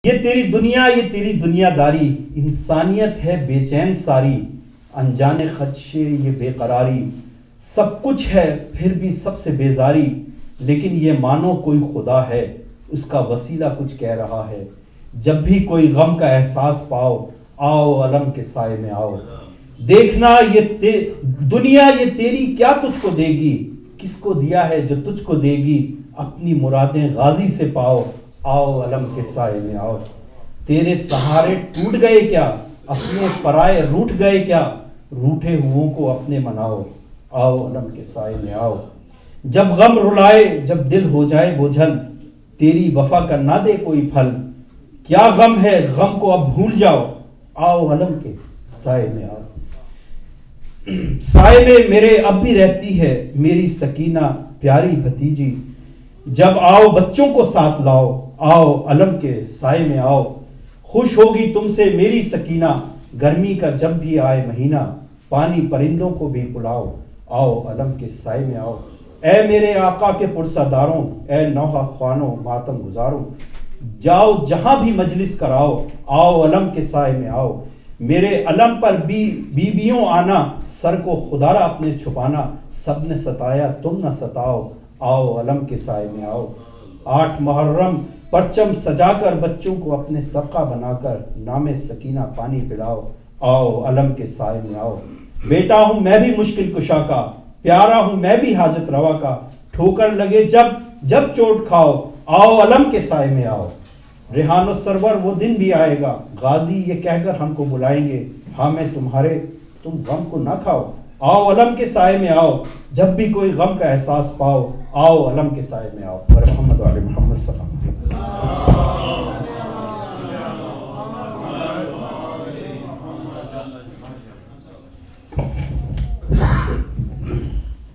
ये तेरी दुनिया, ये तेरी दुनियादारी, इंसानियत है बेचैन सारी, अनजाने खदशे ये बेकरारी, सब कुछ है फिर भी सबसे बेजारी, लेकिन ये मानो कोई खुदा है, उसका वसीला कुछ कह रहा है। जब भी कोई गम का एहसास पाओ, आओ अलम के साए में आओ। देखना ये दुनिया ये तेरी क्या तुझको देगी, किसको दिया है जो तुझको देगी, अपनी मुरादें गाजी से पाओ, आओ अलम के साए में आओ। तेरे सहारे टूट गए क्या, अपने पराए रूठ गए क्या, रूठे हुओं को अपने मनाओ, आओ अलम के साए में आओ। जब गम रुलाए, जब दिल हो जाए बोझल, तेरी वफा का ना दे कोई फल, क्या गम है गम को अब भूल जाओ, आओ अलम के साए में आओ। साए में मेरे अब भी रहती है मेरी सकीना प्यारी भतीजी, जब आओ बच्चों को साथ लाओ, आओ अलम के साए में आओ। खुश होगी तुमसे मेरी सकीना, गर्मी का जब भी आए महीना, पानी परिंदों को भी बुलाओ, आओ अलम के साए में आओ। ए मेरे आका के पुरसादारों, ए नौहा ख्वानों मातम गुजारों, जाओ जहां भी मजलिस कराओ, आओ अलम के साए में आओ। मेरे अलम पर बीबियों आना, सर को खुदारा अपने छुपाना, सब ने सताया तुम न सताओ, आओ अलम के साए में आओ। 8 मुहर्रम परचम सजाकर बच्चों को अपने सबका बनाकर, नामे सकीना पानी पिलाओ, आओ अलम के साए में आओ। बेटा हूं मैं भी मुश्किल कुशा का, प्यारा हूं मैं भी हाजत रवा का, ठोकर लगे जब जब चोट खाओ, आओ अलम के साए में आओ। रेहानो सरवर वो दिन भी आएगा, गाजी ये कहकर हमको बुलाएंगे, हाँ मैं तुम्हारे तुम गम को ना खाओ, आओ अलम के साए में आओ। जब भी कोई गम का एहसास पाओ, आओ अलम के साए में आओ। और मोहम्मद वाले मोहम्मद सल्लल्लाहु अलैहि वसल्लम।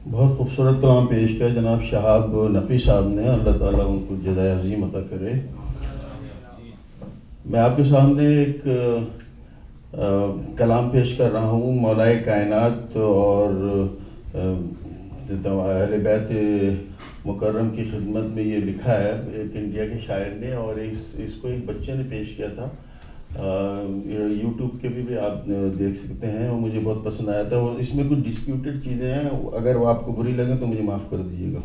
बहुत खूबसूरत कलाम पेश किया जनाब शहाब नफ़ी साहब ने, अल्लाह ताला उनको जज़ाए अज़ीम अता करे। मैं आपके सामने एक कलाम पेश कर रहा हूँ मौलाए कायनात और अहले बैत मुकर्रम की खिदमत में। ये लिखा है एक इंडिया के शायर ने, और इसको एक बच्चे ने पेश किया था। यूट्यूब के भी आप देख सकते हैं, और मुझे बहुत पसंद आया था। और इसमें कुछ डिस्प्यूटेड चीज़ें हैं, अगर वो आपको बुरी लगे तो मुझे माफ़ कर दीजिएगा।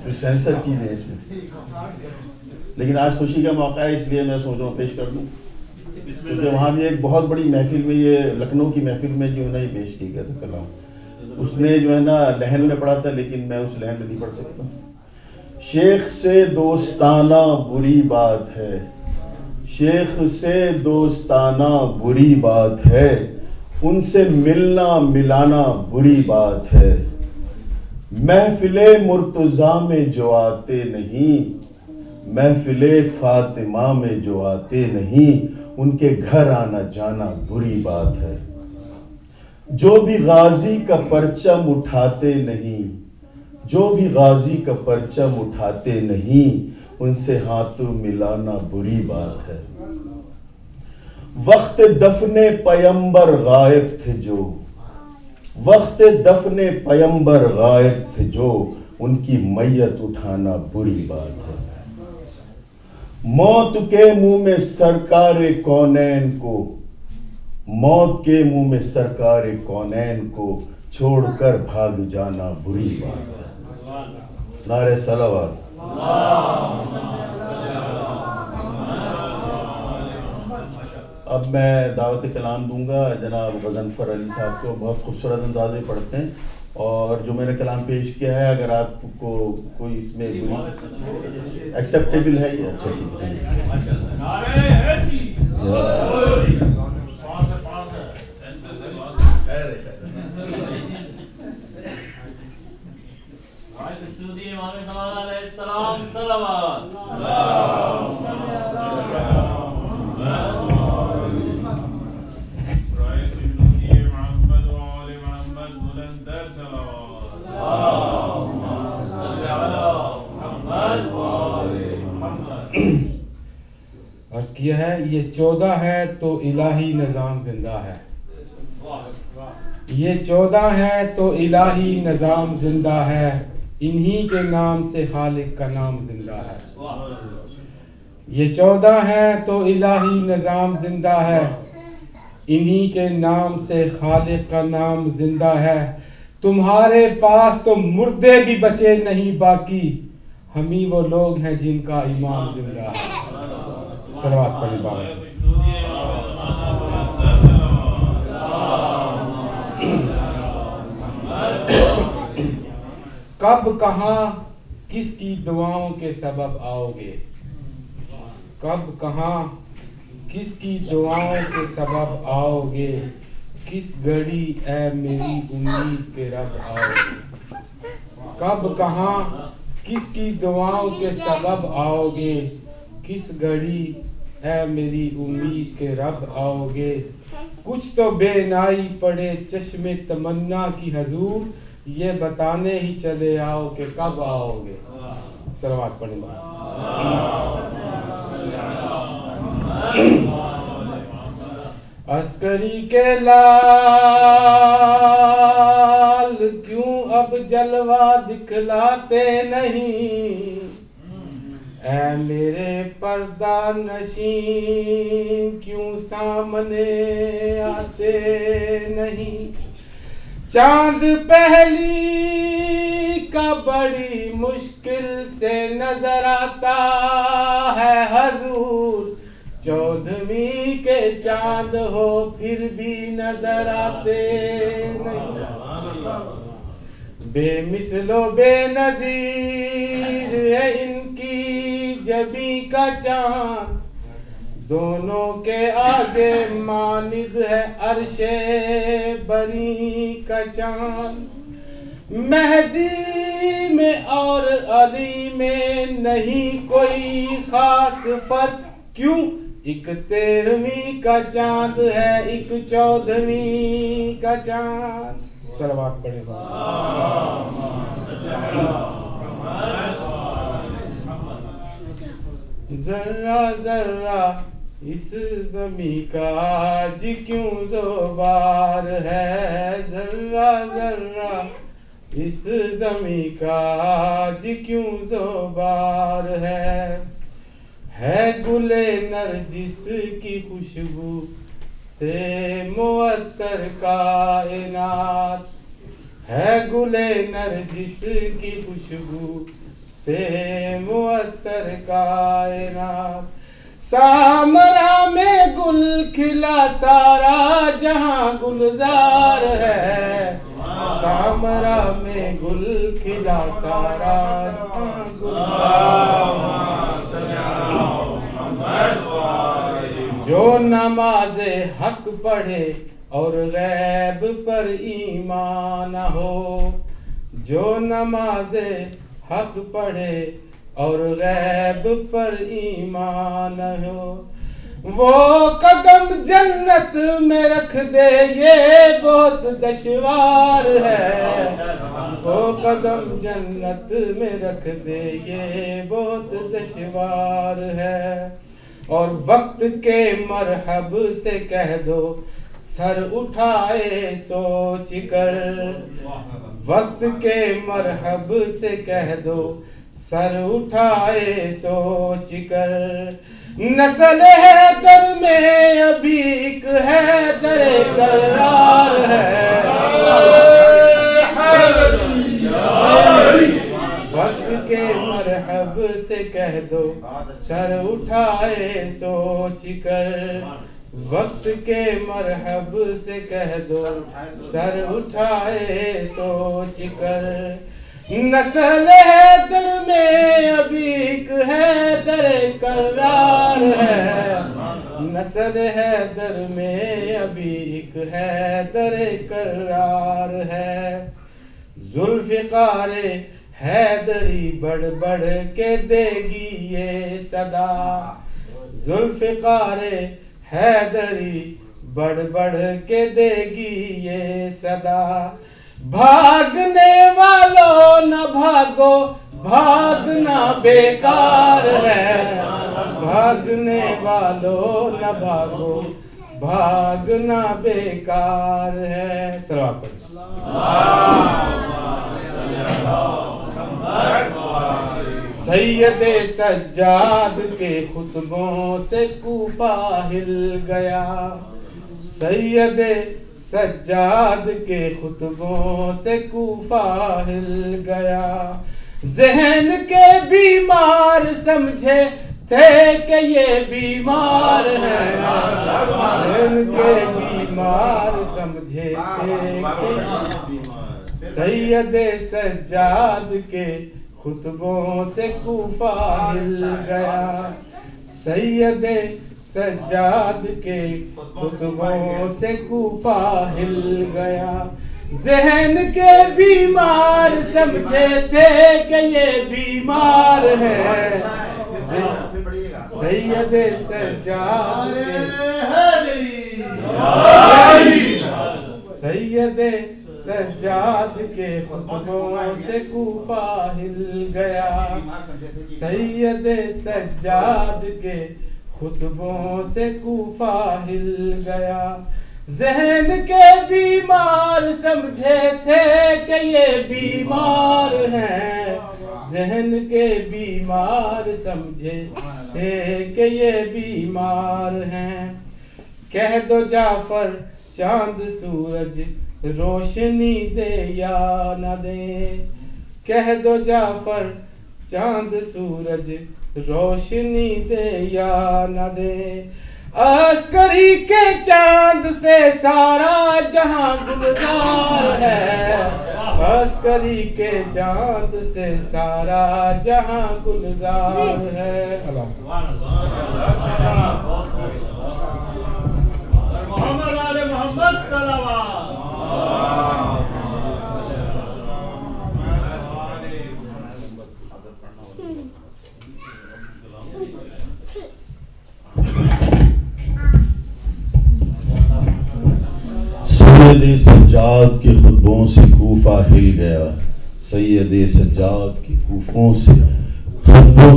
कुछ सेंसर चीज़ें हैं इसमें, लेकिन आज खुशी का मौका है इसलिए मैं सोच रहा हूँ पेश कर दूँ, क्योंकि वहाँ भी एक बहुत बड़ी महफिल में, ये लखनऊ की महफिल में जो है ना ये पेश किया गया था कलाम। उसने जो है ना लहन में पढ़ा था, लेकिन मैं उस लहन में नहीं पढ़ सकता। शेख से दोस्ताना बुरी बात है, शेख से दोस्ताना बुरी बात है, उनसे मिलना मिलाना बुरी बात है। महफिले मुर्तज़ा में जो आते नहीं, महफिले फातिमा में जो आते नहीं, उनके घर आना जाना बुरी बात है। जो भी गाजी का परचम उठाते नहीं, जो भी गाजी का परचम उठाते नहीं, उनसे हाथों मिलाना बुरी बात है। वक्त दफने पयंबर गायब थे जो, वक्त दफने पयंबर गायब थे जो, उनकी मैयत उठाना बुरी बात है। मौत के मुंह में सरकारे कौनैन को, मौत के मुंह में सरकारे कौनैन को छोड़कर भाग जाना बुरी बात है। नारे सलावत। अब मैं दावत कलाम दूंगा जनाब गज़नफ़र अली साहब को। बहुत खूबसूरत अंदाज में पढ़ते हैं, और जो मैंने कलाम पेश किया है अगर आपको कोई इसमें एक्सेप्टेबल है ये अच्छा ठीक है। अर्ज किया है ये 14 है तो इलाही निज़ाम जिंदा है, ये 14 है तो इलाही निज़ाम जिंदा है, इन्हीं के नाम से खालिक का नाम जिंदा है। ये 14 है तो इलाही निज़ाम जिंदा है, इन्हीं के नाम से खालिक का नाम जिंदा है। तुम्हारे पास तो मुर्दे भी बचे नहीं बाकी, हम ही वो लोग हैं जिनका ईमान जिंदा है। सलवात पढ़ें बाबा से। कब कहाँ किसकी दुआओं के सबब आओगे, कब कहाँ किसकी दुआओं के सबब आओगे, किस घड़ी ऐ मेरी उम्मीद के रब आओगे। कब कहाँ किसकी दुआओं के सबब आओगे, किस घड़ी ऐ मेरी उम्मीद के रब आओगे। कुछ तो बेनाई पड़े चश्मे तमन्ना की हजूर, ये बताने ही चले आओ कि कब आओगे। सलवात पढ़ेंगे। अस्करी के लाल क्यों अब जलवा दिखलाते नहीं, ऐ मेरे पर्दा नशीं क्यों सामने आते नहीं। चांद पहली का बड़ी मुश्किल से नजर आता है हजूर, 14वीं के चांद हो फिर भी नजर आते नहीं। बेमिसलो बेनजीर है इनकी जबी का चांद, दोनों के आगे मानिद है अर्शे बरी का चांद। मेहदी में और अली में नहीं कोई खास फर्क, क्यों एक 13वीं का चांद है एक 14वीं का चांद। सलवात पढ़ेगा। जर्रा जर्रा इस ज़मीं का आज क्यों ज़ोबार है, जर्रा जर्रा इस ज़मीं का आज क्यों ज़ोबार है गुले नरजिस की खुशबू से मुअत्तर कायनात, है गुले नरजिस की खुशबू से मुअत्तर कायनात। सामरा में गुल खिला सारा जहां गुलजार है, सामरा में गुल खिला सारा जहां गुलजार। जो नमाज़े हक पढ़े और गैब पर ईमान हो, जो नमाज़े हक पढ़े और गैब पर ईमान हो, वो कदम जन्नत में रख दे ये बहुत दुश्वार है, वो कदम जन्नत में रख दे ये बहुत दुश्वार है। और वक्त के मरहब से कह दो सर उठाए सोच कर, वक्त के मरहब से कह दो सर उठाए सोच कर। नस्ल है दर में अभी एक है दरे करार है, वक्त के मरहब से कह दो सर उठाए सोच कर, वक्त के मरहब से कह दो सर उठाए सोच कर। नस्ल है दर में अभी एक है दरे करार है, नस्ल है दर में अभी एक है दरे करार है। जुल्फ़िकारे हैदरी बढ़ बढ़ के देगी ये सदा, जुल्फ़िकारे हैदरी बढ़ बढ़ के देगी ये सदा। भागने वालों न भागो भागना बेकार है, भागने वालों न भागो भागना बेकार है। सलावत सैयदे सज्जाद के खुतबों से कूफा हिल गया। सैयदे सज्जाद के खुतबों से कूफा हिल गया। ज़हन के बीमार समझे थे कि ये बीमार है, ज़हन के बीमार समझे थे कि सैयदे सज्जाद के खुतबों से कूफा हिल गया। सैयदे सज्जाद के खुतबों से कूफा हिल गया। ज़हन के बीमार समझे थे कि ये बीमार है, सैयदे सज्जाद सैयदे सज्जाद के खुतबों से कूफा हिल गया। सैयदे सज्जाद के खुतबों से कूफा हिल गया। ज़हन के बीमार समझे थे कि ये बीमार हैं, ज़हन के बीमार समझे थे कि ये बीमार हैं। कह दो जाफर चांद सूरज रोशनी दे या न दे। कह दो जाफर चांद सूरज रोशनी दे या न दे। अस्करी के चांद से सारा जहां गुलजार है, अस्करी के चांद से सारा जहां गुलजार है। मोहम्मद सल्लल्लाहु सैयदे सज्जाद के खुतबों से कूफा हिल गया। सैयदे सज्जाद के खुतबों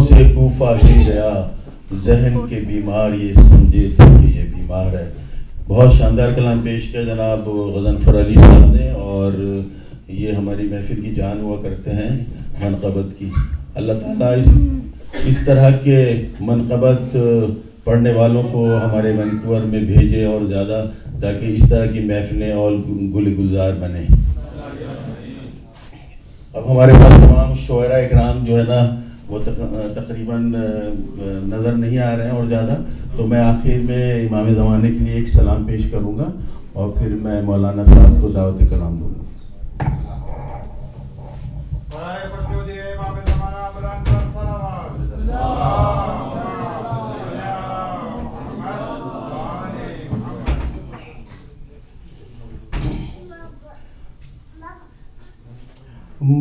से कूफा हिल गया। जहन के बीमार ये समझे थे कि ये बीमार है। बहुत शानदार कलाम पेश किया जनाब गज़नफ़र अली साहब ने, और ये हमारी महफिल की जान हुआ करते हैं मनक़बत की। अल्लाह ताला इस तरह के मनक़बत पढ़ने वालों को हमारे वैंकूवर में भेजे और ज़्यादा, ताकि इस तरह की महफिलें और गुलजार बने। अब हमारे पास तमाम शोरा इकराम जो है ना वो तकरीबन नज़र नहीं आ रहे हैं और ज़्यादा, तो मैं आखिर में इमाम ज़माने के लिए एक सलाम पेश करूँगा और फिर मैं मौलाना साहब को दावत कलाम दूँगा।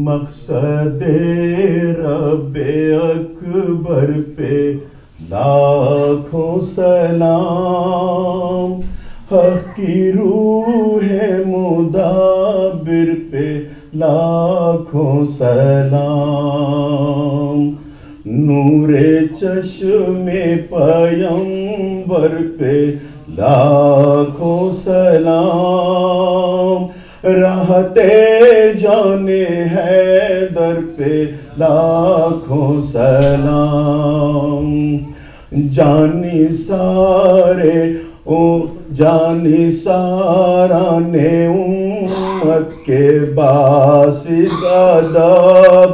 मक़सदे रब्बे अकबर पे लाखों सलाम, हक़ की रूह मुदाबिर पे लाखों सलाम, नूरे चश्मे पयंबर पे लाखों सलाम, रहते जाने हैदर पे लाखों सलाम, जानी सारे ओ जानी सारा ने उम्मत के बासिस अदब,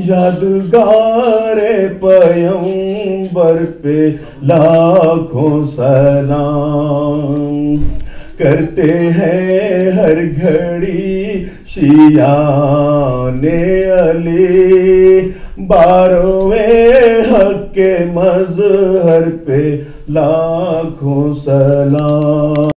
यादगारे पयंबर पे लाखों सलाम, करते हैं हर घड़ी शियाने अली, बारोवे हक के मज़हर पे लाखों सलाम।